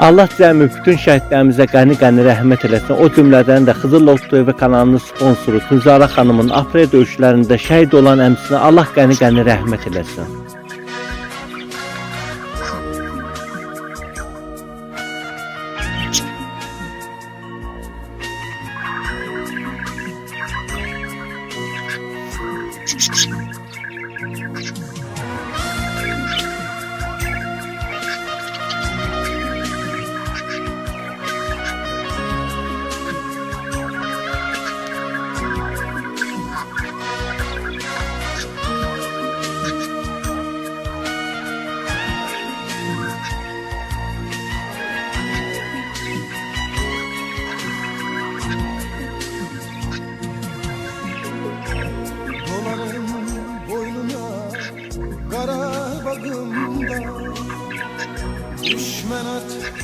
Allah cəmi bütün şəhidlərimizə qəni-qəni rəhmət eləsin. O cümlədən də Xızıl Ox TV kanalının sponsoru Tunzara xanımın aprel döyüşlərində şəhid olan əmsinə Allah qəni-qəni rəhmət eləsin. Kara bağımda düşmen at